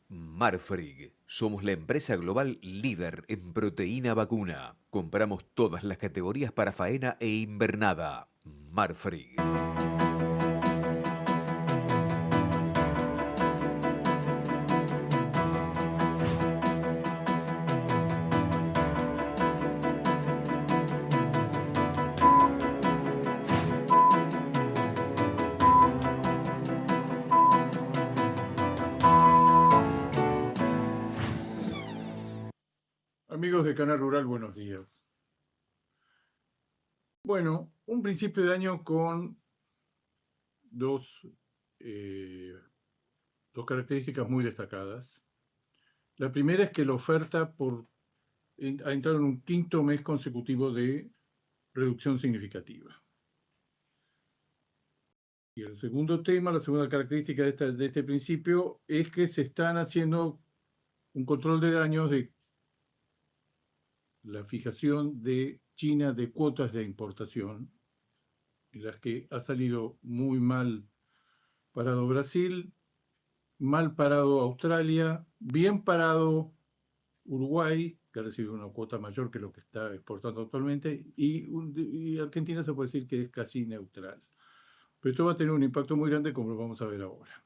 Marfrig. Somos la empresa global líder en proteína vacuna. Compramos todas las categorías para faena e invernada. Marfrig. Amigos de Canal Rural, buenos días. Bueno, un principio de año con dos, eh, dos características muy destacadas. La primera es que la oferta ha entrado en un quinto mes consecutivo de reducción significativa. Y el segundo tema, la segunda característica de este principio, es que se están haciendo un control de daños de la fijación de China de cuotas de importación, en las que ha salido muy mal parado Brasil, mal parado Australia, bien parado Uruguay, que ha recibido una cuota mayor que lo que está exportando actualmente, y Argentina se puede decir que es casi neutral. Pero esto va a tener un impacto muy grande, como lo vamos a ver ahora.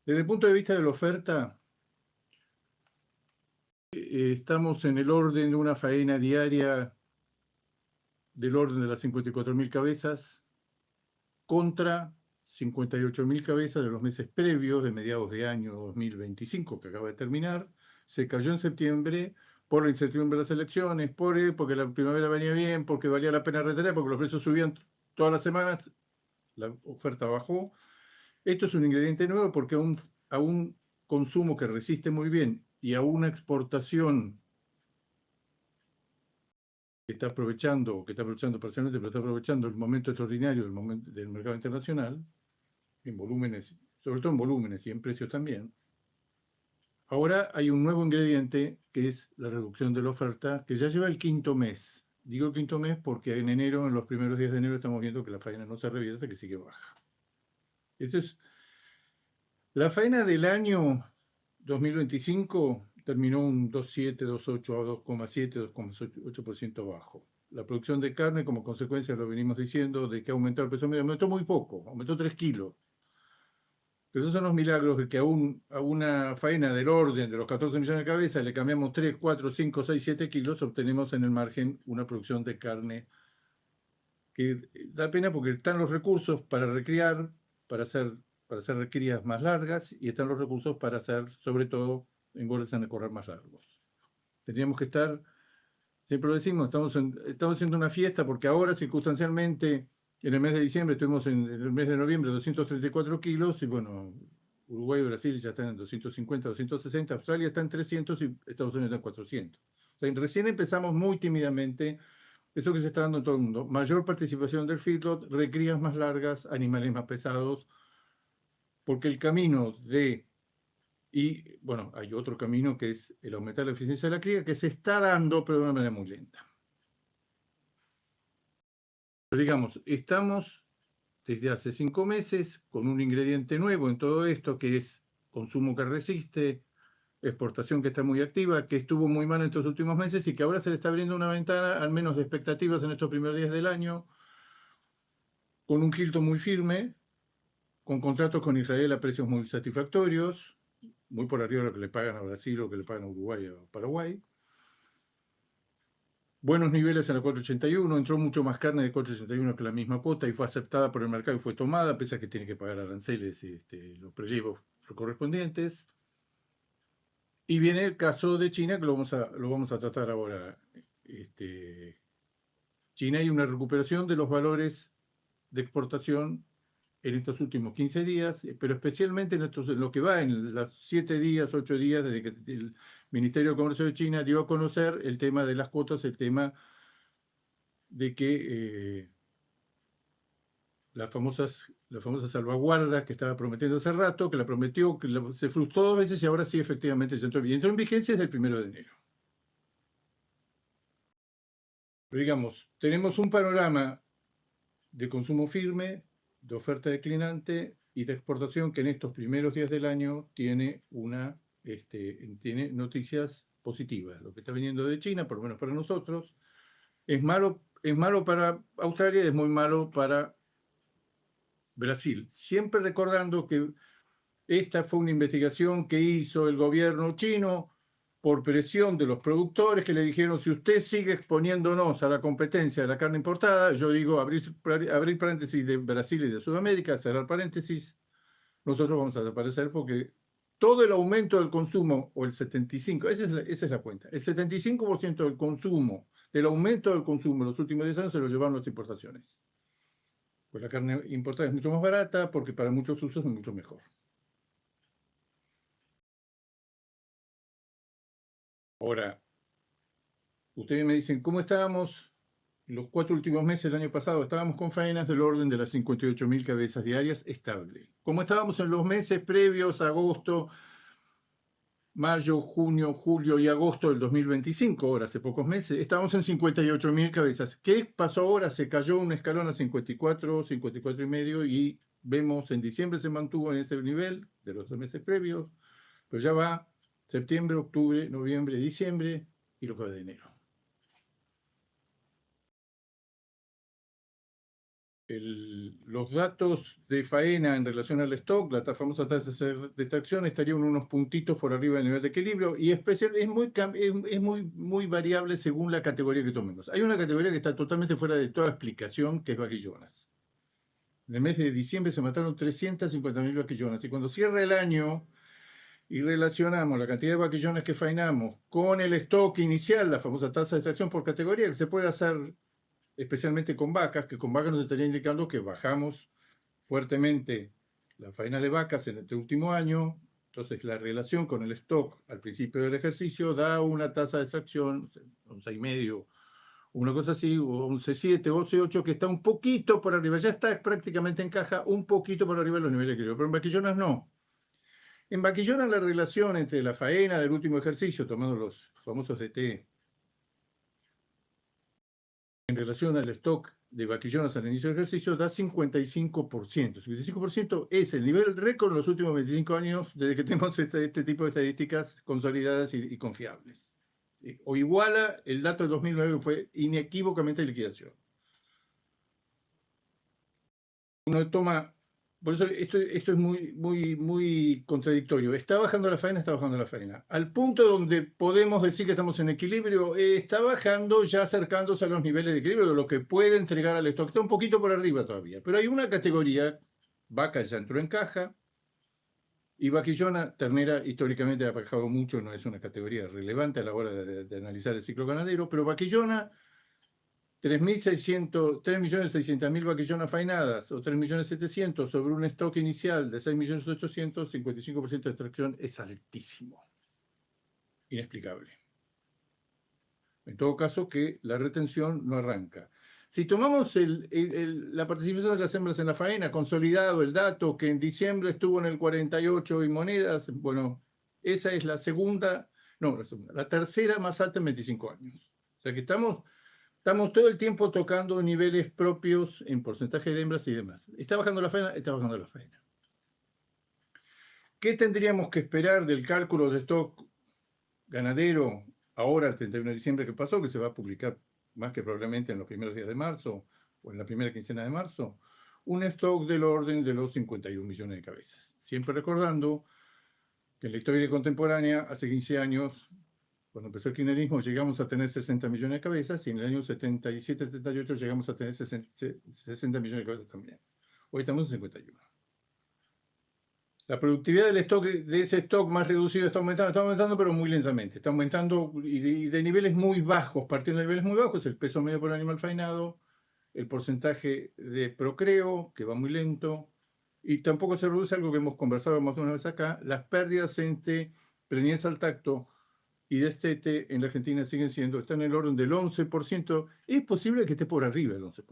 Desde el punto de vista de la oferta, estamos en el orden de una faena diaria del orden de las 54.000 cabezas contra 58.000 cabezas de los meses previos de mediados de año 2025 que acaba de terminar. Se cayó en septiembre por la incertidumbre de las elecciones, porque la primavera venía bien, porque valía la pena retener, porque los precios subían todas las semanas, la oferta bajó. Esto es un ingrediente nuevo porque a un consumo que resiste muy bien y a una exportación que está aprovechando parcialmente, pero está aprovechando el momento extraordinario del mercado internacional, en volúmenes, sobre todo en volúmenes y en precios también. Ahora hay un nuevo ingrediente que es la reducción de la oferta, que ya lleva el quinto mes. Digo el quinto mes porque en enero, en los primeros días de enero, estamos viendo que la faena no se revierte, que sigue baja. Eso es, la faena del año 2025 terminó un 2,7, 2,8 a 2,7, 2,8% bajo. La producción de carne, como consecuencia, lo venimos diciendo, de que aumentó el peso medio, aumentó muy poco, aumentó 3 kilos. Pero esos son los milagros de que a una faena del orden de los 14 millones de cabezas le cambiamos 3, 4, 5, 6, 7 kilos, obtenemos en el margen una producción de carne que da pena porque están los recursos para recriar, para hacer recrías más largas y están los recursos para hacer, sobre todo, engordes en correr más largos. Tendríamos que estar, siempre lo decimos, estamos haciendo una fiesta porque ahora circunstancialmente en el mes de diciembre estuvimos en el mes de noviembre 234 kilos y bueno, Uruguay y Brasil ya están en 250, 260, Australia está en 300 y Estados Unidos está en 400. O sea, recién empezamos muy tímidamente, eso que se está dando en todo el mundo, mayor participación del feedlot, recrías más largas, animales más pesados, porque el camino de, y bueno, hay otro camino que es el aumentar la eficiencia de la cría, que se está dando, pero de una manera muy lenta. Pero digamos, estamos desde hace 5 meses con un ingrediente nuevo en todo esto, que es consumo que resiste, exportación que está muy activa, que estuvo muy mal en estos últimos meses y que ahora se le está abriendo una ventana, al menos de expectativas en estos primeros días del año, con un Hilton muy firme, con contratos con Israel a precios muy satisfactorios, muy por arriba de lo que le pagan a Brasil o que le pagan a Uruguay o a Paraguay. Buenos niveles en la 481, entró mucho más carne de 481 que la misma cuota y fue aceptada por el mercado y fue tomada, pese a que tiene que pagar aranceles y los prelivos correspondientes. Y viene el caso de China, que lo vamos a tratar ahora. China hay una recuperación de los valores de exportación en estos últimos 15 días, pero especialmente en lo que va en los 7 días, 8 días, desde que el Ministerio de Comercio de China dio a conocer el tema de las cuotas, el tema de que las famosas salvaguardas que estaba prometiendo hace rato, que la prometió, se frustró 2 veces y ahora sí efectivamente ya entró en vigencia desde el 1 de enero. Pero digamos, tenemos un panorama de consumo firme, de oferta declinante, y de exportación que en estos primeros días del año tiene tiene noticias positivas. Lo que está viniendo de China, por lo menos para nosotros, es malo para Australia y es muy malo para Brasil. Siempre recordando que esta fue una investigación que hizo el gobierno chino por presión de los productores que le dijeron, si usted sigue exponiéndonos a la competencia de la carne importada, yo digo, abrir paréntesis de Brasil y de Sudamérica, cerrar paréntesis, nosotros vamos a desaparecer porque todo el aumento del consumo, o el 75%, esa es la cuenta, el 75% del consumo, del aumento del consumo en los últimos 10 años se lo llevaron las importaciones. Pues la carne importada es mucho más barata porque para muchos usos es mucho mejor. Ahora, ustedes me dicen, ¿cómo estábamos los 4 últimos meses del año pasado? Estábamos con faenas del orden de las 58.000 cabezas diarias estable. ¿Cómo estábamos en los meses previos a agosto, mayo, junio, julio y agosto del 2025? Ahora, hace pocos meses, estábamos en 58.000 cabezas. ¿Qué pasó ahora? Se cayó un escalón a 54, 54 y medio y vemos en diciembre se mantuvo en ese nivel de los 2 meses previos, pero ya va septiembre, octubre, noviembre, diciembre y lo que va de enero. Los datos de faena en relación al stock, la famosa tasa de extracción, estarían unos puntitos por arriba del nivel de equilibrio y es muy variable según la categoría que tomemos. Hay una categoría que está totalmente fuera de toda explicación, que es vaquillonas. En el mes de diciembre se mataron 350.000 vaquillonas y cuando cierra el año y relacionamos la cantidad de vaquillones que faenamos con el stock inicial, la famosa tasa de extracción por categoría, que se puede hacer especialmente con vacas, que con vacas nos estaría indicando que bajamos fuertemente la faena de vacas en este último año. Entonces, la relación con el stock al principio del ejercicio da una tasa de extracción, 11,5, una cosa así, 11,7, 11,8, que está un poquito por arriba, ya está prácticamente en caja, un poquito por arriba de los niveles de equilibrio, pero en vaquillonas no. En vaquillonas la relación entre la faena del último ejercicio, tomando los famosos DT, en relación al stock de vaquillonas al inicio del ejercicio, da 55%. 55% es el nivel récord en los últimos 25 años desde que tenemos este tipo de estadísticas consolidadas y confiables. O iguala el dato de 2009, que fue inequívocamente liquidación. Uno toma, por eso esto es muy contradictorio. Está bajando la faena, está bajando la faena. Al punto donde podemos decir que estamos en equilibrio, está bajando, ya acercándose a los niveles de equilibrio, de lo que puede entregar al stock. Está un poquito por arriba todavía. Pero hay una categoría, vaca ya entró en caja, y vaquillona, ternera, históricamente ha bajado mucho, no es una categoría relevante a la hora de analizar el ciclo ganadero, pero vaquillona, 3.600.000 vaquillonas faenadas o 3.700.000 sobre un stock inicial de 6.800.000, 55% de extracción es altísimo. Inexplicable. En todo caso, que la retención no arranca. Si tomamos la participación de las hembras en la faena, consolidado el dato que en diciembre estuvo en el 48 y monedas, bueno, esa es la tercera más alta en 25 años. O sea que estamos todo el tiempo tocando niveles propios en porcentaje de hembras y demás. ¿Está bajando la faena? Está bajando la faena. ¿Qué tendríamos que esperar del cálculo de stock ganadero ahora, el 31 de diciembre que pasó, que se va a publicar más que probablemente en los primeros días de marzo o en la primera quincena de marzo? Un stock del orden de los 51 millones de cabezas. Siempre recordando que en la historia contemporánea, hace 15 años, cuando empezó el kirchnerismo, llegamos a tener 60 millones de cabezas y en el año 77-78 llegamos a tener 60 millones de cabezas también. Hoy estamos en 51. La productividad del stock, de ese stock más reducido está aumentando, pero muy lentamente. Está aumentando y de niveles muy bajos, partiendo de niveles muy bajos, el peso medio por animal faenado, el porcentaje de procreo, que va muy lento, y tampoco se reduce algo que hemos conversado más de una vez acá, las pérdidas entre preñez al tacto y destete en la Argentina está en el orden del 11%. Es posible que esté por arriba del 11%,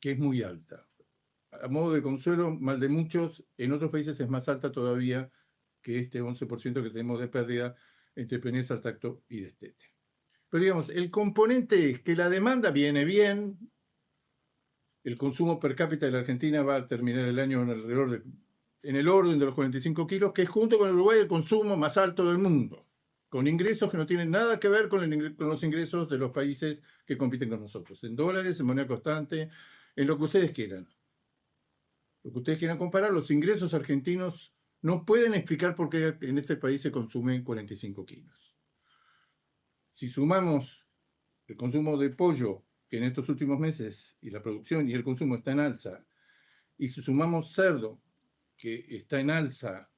que es muy alta. A modo de consuelo, mal de muchos, en otros países es más alta todavía que este 11% que tenemos de pérdida entre preñez al tacto y destete. Pero digamos, el componente es que la demanda viene bien, el consumo per cápita de la Argentina va a terminar el año en el orden de los 45 kilos, que es junto con Uruguay el consumo más alto del mundo, con ingresos que no tienen nada que ver con los ingresos de los países que compiten con nosotros, en dólares, en moneda constante, en lo que ustedes quieran. Lo que ustedes quieran comparar, los ingresos argentinos no pueden explicar por qué en este país se consumen 45 kilos. Si sumamos el consumo de pollo, que en estos últimos meses, y la producción y el consumo está en alza, y si sumamos cerdo, que está en alza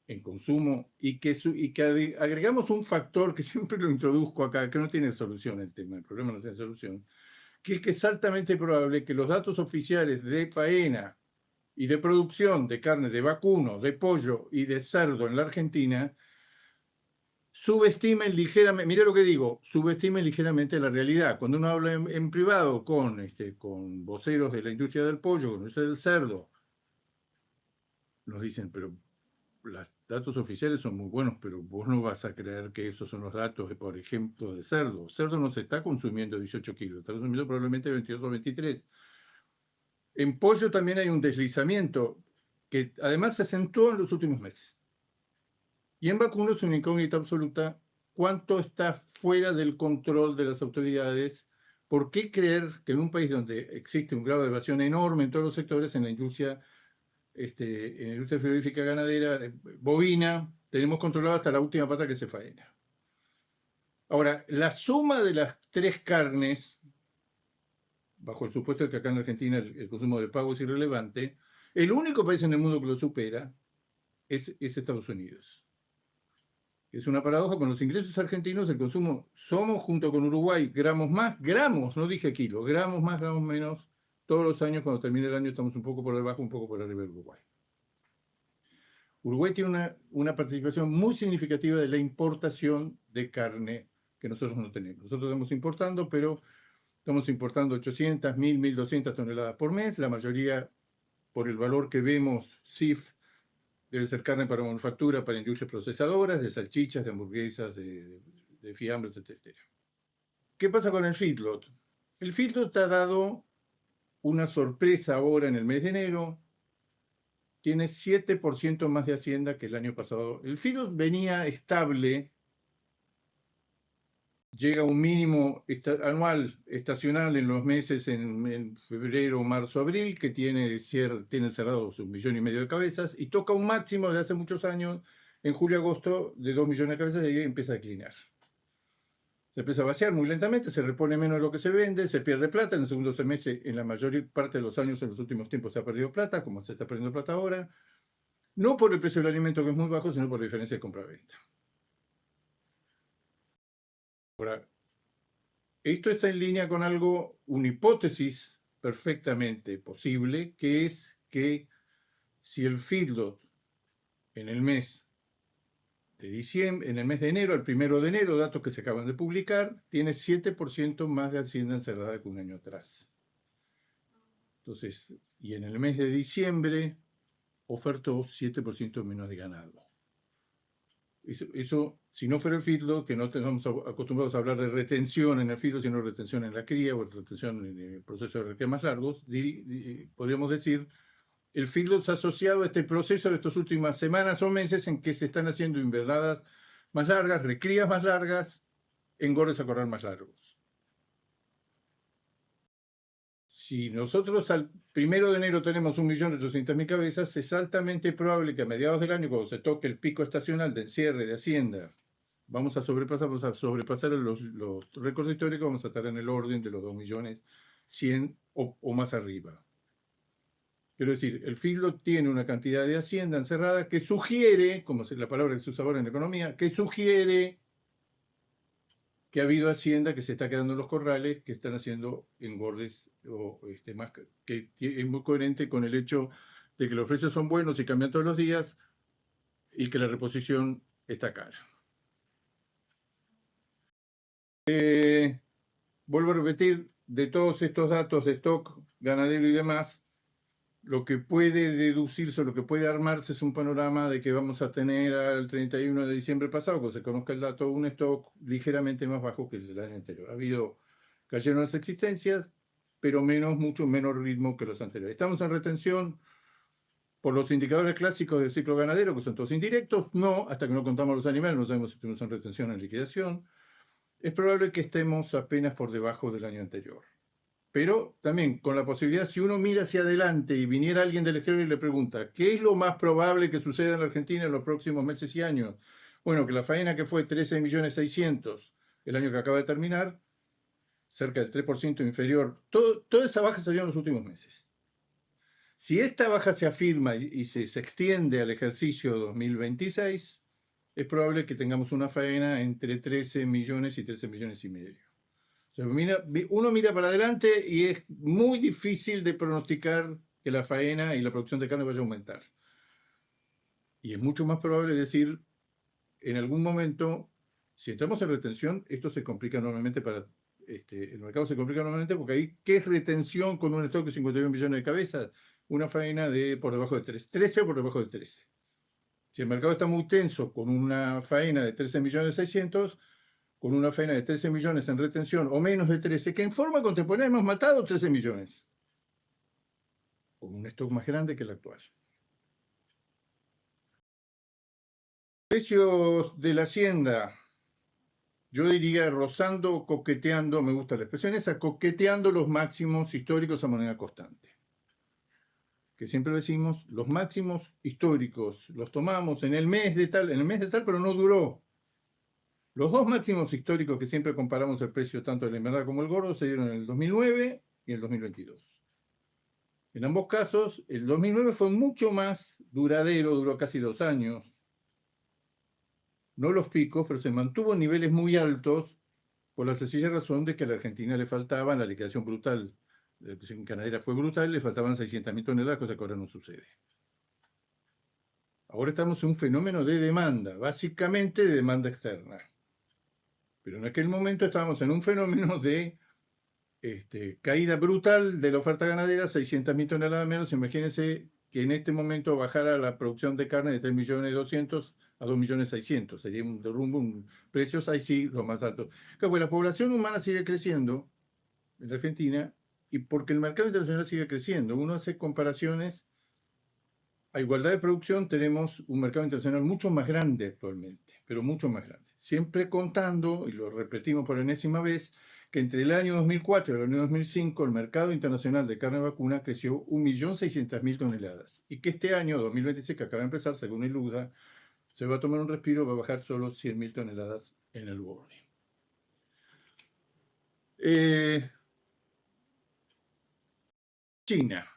en consumo, y que agregamos un factor que siempre lo introduzco acá, que no tiene solución el tema, el problema no tiene solución, que es altamente probable que los datos oficiales de faena y de producción de carne de vacuno, de pollo y de cerdo en la Argentina subestimen ligeramente, mire lo que digo, subestimen ligeramente la realidad. Cuando uno habla en privado con voceros de la industria del pollo, con la industria del cerdo, nos dicen, pero los datos oficiales son muy buenos, pero vos no vas a creer que esos son los datos, por ejemplo, de cerdo. Cerdo no se está consumiendo 18 kilos, está consumiendo probablemente 22 o 23. En pollo también hay un deslizamiento que además se acentuó en los últimos meses. Y en vacunos es una incógnita absoluta cuánto está fuera del control de las autoridades. ¿Por qué creer que en un país donde existe un grado de evasión enorme en todos los sectores, en la industria frigorífica ganadera, bovina, tenemos controlado hasta la última pata que se faena? Ahora, la suma de las tres carnes, bajo el supuesto de que acá en Argentina el consumo de pavo es irrelevante, el único país en el mundo que lo supera es Estados Unidos. Es una paradoja, con los ingresos argentinos, el consumo, somos junto con Uruguay gramos, no dije kilos, gramos más, gramos menos, todos los años, cuando termine el año, estamos un poco por debajo, un poco por arriba de Uruguay. Uruguay tiene una participación muy significativa de la importación de carne que nosotros no tenemos. Nosotros estamos importando, pero estamos importando 800, 1000, 1200 toneladas por mes, la mayoría por el valor que vemos, CIF, debe ser carne para manufactura, para industrias procesadoras, de salchichas, de hamburguesas, de fiambres, etc. ¿Qué pasa con el feedlot? El feedlot ha dado una sorpresa ahora en el mes de enero. Tiene 7% más de hacienda que el año pasado. El feedlot venía estable, llega a un mínimo anual estacional en los meses en febrero, marzo, abril, que tiene cerrados 1,5 millones de cabezas, y toca un máximo de hace muchos años, en julio, agosto, de 2 millones de cabezas, y ahí empieza a declinar. Se empieza a vaciar muy lentamente, se repone menos de lo que se vende, se pierde plata. En el segundo semestre, en la mayor parte de los años, en los últimos tiempos, se ha perdido plata, como se está perdiendo plata ahora. No por el precio del alimento, que es muy bajo, sino por la diferencia de compra-venta. Ahora, esto está en línea con una hipótesis perfectamente posible, que es que si el feedlot en el mes de diciembre, en el mes de enero, el 1 de enero, datos que se acaban de publicar, tiene 7% más de hacienda encerrada que un año atrás. Entonces, y en el mes de diciembre ofertó 7% menos de ganado. Eso, si no fuera el feedlot, que no estamos acostumbrados a hablar de retención en el feedlot, sino retención en la cría o retención en el proceso de recría más largos, podríamos decir, el feedlot se ha asociado a este proceso de estas últimas semanas o meses en que se están haciendo invernadas más largas, recrías más largas, engordes a corral más largos. Si nosotros al 1 de enero tenemos 1.800.000 cabezas, es altamente probable que a mediados del año, cuando se toque el pico estacional de encierre de hacienda, vamos a sobrepasar los récords históricos, vamos a estar en el orden de los 2.100.000 o más arriba. Quiero decir, el feedlot tiene una cantidad de hacienda encerrada que sugiere, como es la palabra que se usa ahora en la economía, que sugiere que ha habido hacienda que se está quedando en los corrales, que están haciendo engordes, más que es muy coherente con el hecho de que los precios son buenos y cambian todos los días y que la reposición está cara. Vuelvo a repetir, de todos estos datos de stock ganadero y demás, lo que puede deducirse, lo que puede armarse es un panorama de que vamos a tener al 31 de diciembre pasado, cuando se conozca el dato, un stock ligeramente más bajo que el del año anterior. Cayeron las existencias, pero mucho menos ritmo que los anteriores. Estamos en retención por los indicadores clásicos del ciclo ganadero, que son todos indirectos. No, hasta que no contamos los animales, no sabemos si estamos en retención o en liquidación. Es probable que estemos apenas por debajo del año anterior. Pero también con la posibilidad, si uno mira hacia adelante y viniera alguien del exterior y le pregunta, ¿qué es lo más probable que suceda en la Argentina en los próximos meses y años? Bueno, que la faena que fue 13.600.000 el año que acaba de terminar, cerca del 3% inferior, toda esa baja se dio en los últimos meses. Si esta baja se afirma y se extiende al ejercicio 2026, es probable que tengamos una faena entre 13 millones y 13 millones y medio. O sea, uno mira para adelante y es muy difícil de pronosticar que la faena y la producción de carne vaya a aumentar. Y es mucho más probable decir, en algún momento, si entramos en retención, esto se complica enormemente el mercado se complica enormemente porque ahí, ¿qué es retención con un stock de 51 millones de cabezas? Una faena de por debajo de 13 o por debajo de 13. Si el mercado está muy tenso con una faena de 13.600.000, con una faena de 13 millones en retención o menos de 13, que en forma contemporánea hemos matado 13 millones, con un stock más grande que el actual. Precios de la hacienda, yo diría rozando, coqueteando, me gusta la expresión esa, coqueteando los máximos históricos a moneda constante. Que siempre decimos, los máximos históricos los tomamos en el mes de tal, pero no duró. Los dos máximos históricos que siempre comparamos el precio tanto de la invernada como el gordo se dieron en el 2009 y el 2022. En ambos casos, el 2009 fue mucho más duradero, duró casi 2 años. No los picos, pero se mantuvo en niveles muy altos por la sencilla razón de que a la Argentina le faltaban, la liquidación brutal, la liquidación ganadera fue brutal, le faltaban 600.000 toneladas, cosa que ahora no sucede. Ahora estamos en un fenómeno de demanda, básicamente de demanda externa. Pero en aquel momento estábamos en un fenómeno de caída brutal de la oferta ganadera, 600.000 toneladas menos. Imagínense que en este momento bajara la producción de carne de 3.200.000 a 2.600.000. Sería un derrumbe, precios ahí sí los más altos. Claro, pues la población humana sigue creciendo en la Argentina y porque el mercado internacional sigue creciendo. Uno hace comparaciones. A igualdad de producción tenemos un mercado internacional mucho más grande actualmente, pero mucho más grande. Siempre contando, y lo repetimos por enésima vez, que entre el año 2004 y el año 2005 el mercado internacional de carne vacuna creció 1.600.000 toneladas y que este año 2026, que acaba de empezar, según el UDA, se va a tomar un respiro, va a bajar solo 100.000 toneladas en el borde. China.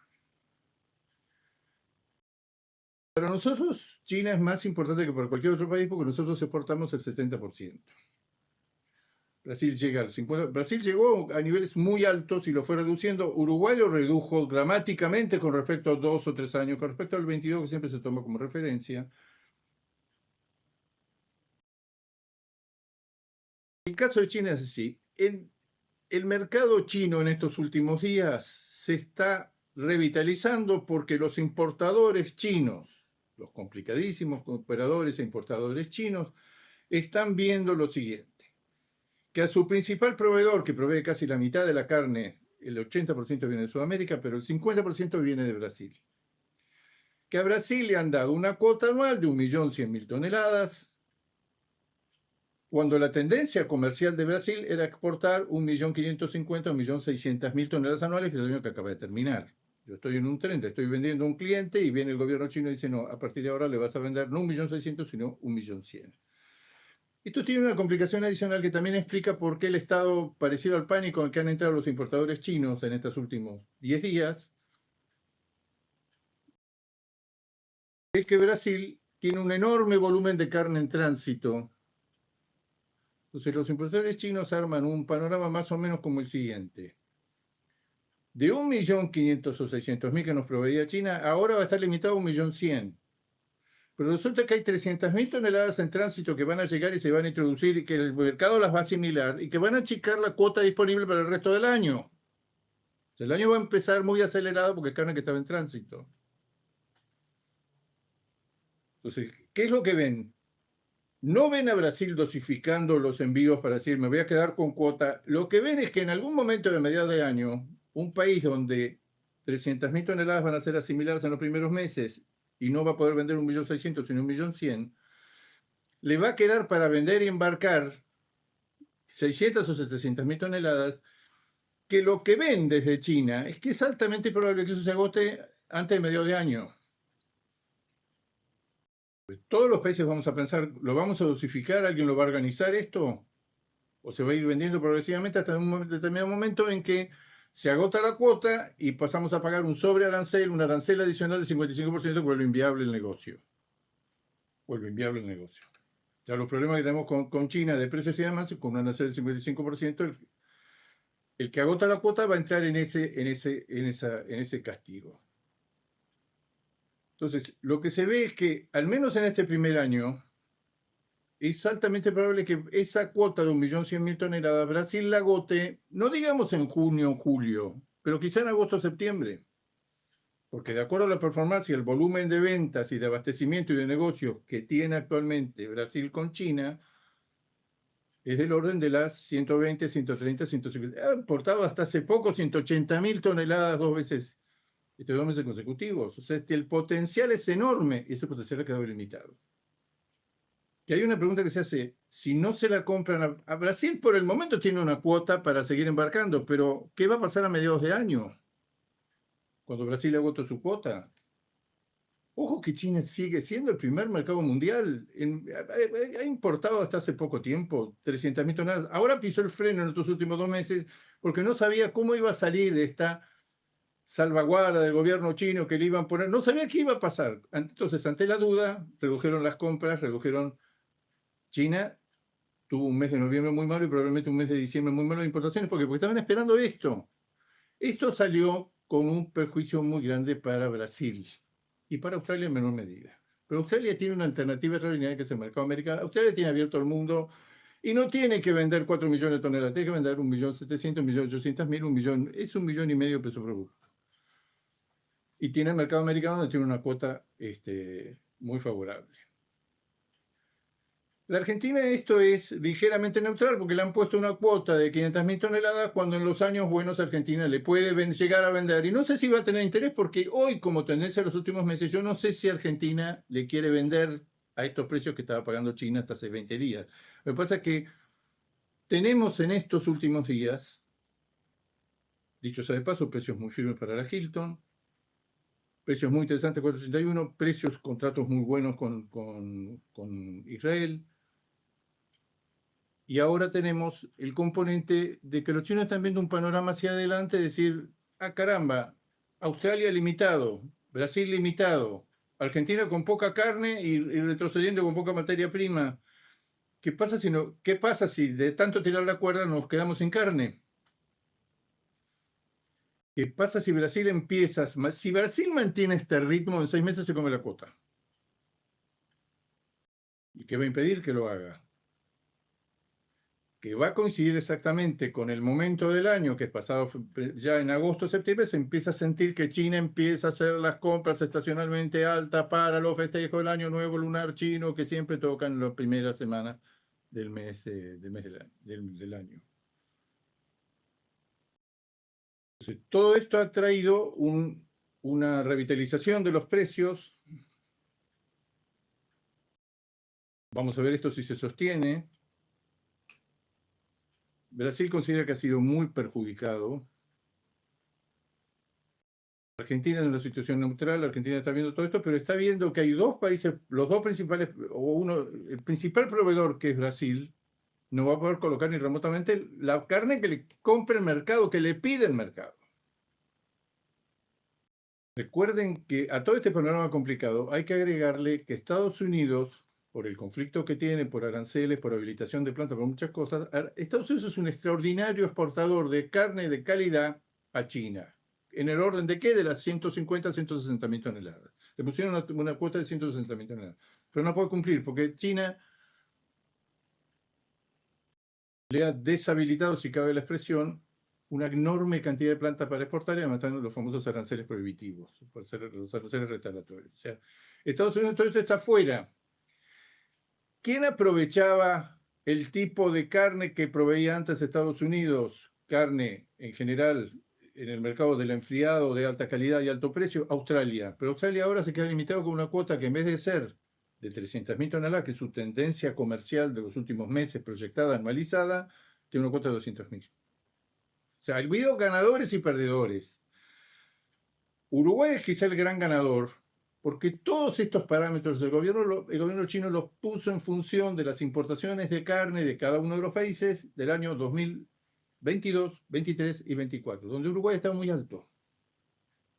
Para nosotros, China es más importante que para cualquier otro país porque nosotros exportamos el 70%. Brasil llega al 50%. Brasil llegó a niveles muy altos y lo fue reduciendo. Uruguay lo redujo dramáticamente con respecto a 2 o 3 años, con respecto al 22 que siempre se toma como referencia. El caso de China es así. El mercado chino en estos últimos días se está revitalizando porque los importadores chinos, los complicadísimos operadores e importadores chinos, están viendo lo siguiente, que a su principal proveedor, que provee casi la mitad de la carne, el 80% viene de Sudamérica, pero el 50% viene de Brasil. Que a Brasil le han dado una cuota anual de 1.100.000 toneladas, cuando la tendencia comercial de Brasil era exportar 1.550.000 o 1.600.000 toneladas anuales, que es el año que acaba de terminar. Yo estoy en un tren, le estoy vendiendo a un cliente y viene el gobierno chino y dice, no, a partir de ahora le vas a vender no 1.600.000, sino 1.100.000. Esto tiene una complicación adicional que también explica por qué el estado parecido al pánico en el que han entrado los importadores chinos en estos últimos 10 días, es que Brasil tiene un enorme volumen de carne en tránsito. Entonces los importadores chinos arman un panorama más o menos como el siguiente. De 1.500.000 o 600.000 que nos proveía China, ahora va a estar limitado a 1.100.000. Pero resulta que hay 300.000 toneladas en tránsito que van a llegar y se van a introducir y que el mercado las va a asimilar y que van a achicar la cuota disponible para el resto del año. O sea, el año va a empezar muy acelerado porque es carne que estaba en tránsito. Entonces, ¿qué es lo que ven? No ven a Brasil dosificando los envíos para decir, me voy a quedar con cuota. Lo que ven es que en algún momento de mediados de año, un país donde 300.000 toneladas van a ser asimiladas en los primeros meses y no va a poder vender 1.600.000 sino 1.100.000, le va a quedar para vender y embarcar 600 o 700.000 toneladas, que lo que ven desde China es que es altamente probable que eso se agote antes de medio de año. Todos los países vamos a pensar, ¿lo vamos a dosificar? ¿Alguien lo va a organizar esto? ¿O se va a ir vendiendo progresivamente hasta un determinado momento en que se agota la cuota y pasamos a pagar un sobrearancel, un arancel adicional del 55%, vuelve inviable el negocio? Vuelve inviable el negocio. Ya los problemas que tenemos con China de precios y demás, con un arancel del 55%, el que agota la cuota va a entrar en ese castigo. Entonces, lo que se ve es que, al menos en este primer año, es altamente probable que esa cuota de 1.100.000 toneladas Brasil la agote, no digamos en junio o julio, pero quizá en agosto o septiembre. Porque de acuerdo a la performance y el volumen de ventas y de abastecimiento y de negocios que tiene actualmente Brasil con China, es del orden de las 120, 130, 150. Ha importado hasta hace poco 180.000 toneladas dos meses consecutivos. O sea, el potencial es enorme y ese potencial ha quedado limitado. Que hay una pregunta que se hace, si no se la compran a Brasil, por el momento tiene una cuota para seguir embarcando, pero ¿qué va a pasar a mediados de año? Cuando Brasil agotó su cuota. Ojo que China sigue siendo el primer mercado mundial. Ha importado hasta hace poco tiempo 300.000 toneladas. Ahora pisó el freno en estos últimos 2 meses porque no sabía cómo iba a salir de esta salvaguarda del gobierno chino que le iban a poner. No sabía qué iba a pasar. Entonces, ante la duda, redujeron las compras, redujeron. China tuvo un mes de noviembre muy malo y probablemente un mes de diciembre muy malo de importaciones. ¿Por qué? Porque estaban esperando esto. Esto salió con un perjuicio muy grande para Brasil y para Australia en menor medida. Pero Australia tiene una alternativa extraordinaria que es el mercado americano. Australia tiene abierto el mundo y no tiene que vender 4 millones de toneladas, tiene que vender 1.700.000, 1.800.000, 1.000.000, es 1.500.000 de peso producto. Y tiene el mercado americano donde tiene una cuota muy favorable. La Argentina esto es ligeramente neutral porque le han puesto una cuota de 500.000 toneladas cuando en los años buenos Argentina le puede llegar a vender. Y no sé si va a tener interés porque hoy, como tendencia en los últimos meses, yo no sé si Argentina le quiere vender a estos precios que estaba pagando China hasta hace 20 días. Lo que pasa es que tenemos en estos últimos días, dicho sea de paso, precios muy firmes para la Hilton, precios muy interesantes 481, precios, contratos muy buenos con Israel. Y ahora tenemos el componente de que los chinos están viendo un panorama hacia adelante, decir, ah, caramba, Australia limitado, Brasil limitado, Argentina con poca carne y retrocediendo con poca materia prima. ¿Qué pasa si de tanto tirar la cuerda nos quedamos sin carne? ¿Qué pasa si Brasil si Brasil mantiene este ritmo, en 6 meses se come la cuota? ¿Y qué va a impedir que lo haga? Que va a coincidir exactamente con el momento del año, que es pasado ya en agosto, septiembre, se empieza a sentir que China empieza a hacer las compras estacionalmente altas para los festejos del año nuevo lunar chino, que siempre tocan en las primeras semanas del del año. Entonces, todo esto ha traído una revitalización de los precios. Vamos a ver esto si se sostiene. Brasil considera que ha sido muy perjudicado. Argentina en una situación neutral, Argentina está viendo todo esto, pero está viendo que hay dos países, los dos principales, el principal proveedor que es Brasil, no va a poder colocar ni remotamente la carne que le compre el mercado, que le pide el mercado. Recuerden que a todo este panorama complicado hay que agregarle que Estados Unidos, por el conflicto que tiene, por aranceles, por habilitación de plantas, por muchas cosas, Estados Unidos es un extraordinario exportador de carne de calidad a China. ¿En el orden de qué? De las 150 a 160.000 toneladas. Le pusieron una cuota de 160.000 toneladas. Pero no puede cumplir porque China le ha deshabilitado, si cabe la expresión, una enorme cantidad de plantas para exportar y además están los famosos aranceles prohibitivos, los aranceles retaliatorios. O sea, Estados Unidos todo esto está fuera. ¿Quién aprovechaba el tipo de carne que proveía antes Estados Unidos? Carne en general en el mercado del enfriado de alta calidad y alto precio, Australia. Pero Australia ahora se queda limitado con una cuota que en vez de ser de 300.000 toneladas, que es su tendencia comercial de los últimos meses proyectada, anualizada, tiene una cuota de 200.000. O sea, olvidó ganadores y perdedores. Uruguay es quizá el gran ganador, porque todos estos parámetros el gobierno chino los puso en función de las importaciones de carne de cada uno de los países del año 2022, 23 y 24, donde Uruguay está muy alto.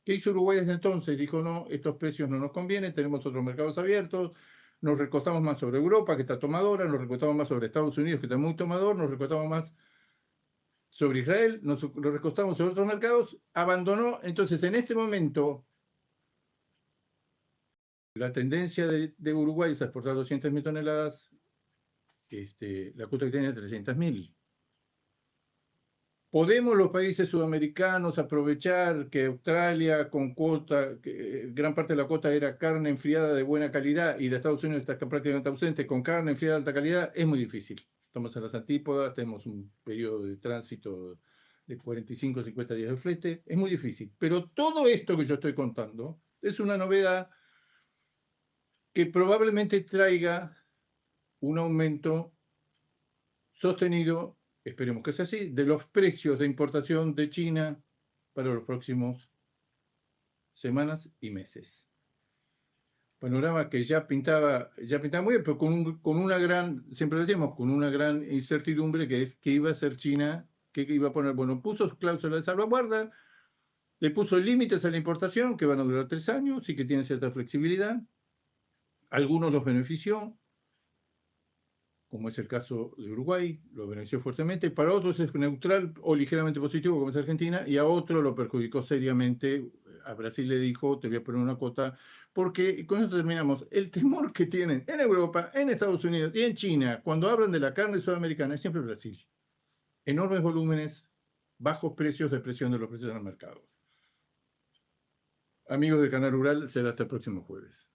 ¿Qué hizo Uruguay desde entonces? Dijo, no, estos precios no nos convienen, tenemos otros mercados abiertos, nos recostamos más sobre Europa, que está tomadora, nos recostamos más sobre Estados Unidos, que está muy tomador, nos recostamos más sobre Israel, nos recostamos sobre otros mercados, abandonó. Entonces, en este momento, la tendencia de Uruguay es exportar 200.000 toneladas, la cuota que tiene es 300.000. ¿Podemos los países sudamericanos aprovechar que Australia con cuota, que gran parte de la cuota era carne enfriada de buena calidad y de Estados Unidos está prácticamente ausente con carne enfriada de alta calidad? Es muy difícil. Estamos en las antípodas, tenemos un periodo de tránsito de 45 o 50 días de flete, es muy difícil. Pero todo esto que yo estoy contando es una novedad que probablemente traiga un aumento sostenido, esperemos que sea así, de los precios de importación de China para los próximos semanas y meses. Panorama que ya pintaba muy bien, pero con una gran, siempre decíamos, con una gran incertidumbre, que es qué iba a hacer China, qué iba a poner. Bueno, puso cláusulas de salvaguarda, le puso límites a la importación que van a durar 3 años y que tienen cierta flexibilidad. Algunos los benefició, como es el caso de Uruguay, lo benefició fuertemente. Para otros es neutral o ligeramente positivo, como es Argentina, y a otro lo perjudicó seriamente. A Brasil le dijo, te voy a poner una cuota, porque, y con eso terminamos, el temor que tienen en Europa, en Estados Unidos y en China, cuando hablan de la carne sudamericana, es siempre Brasil. Enormes volúmenes, bajos precios, depresión de los precios en el mercado. Amigos del Canal Rural, será hasta el próximo jueves.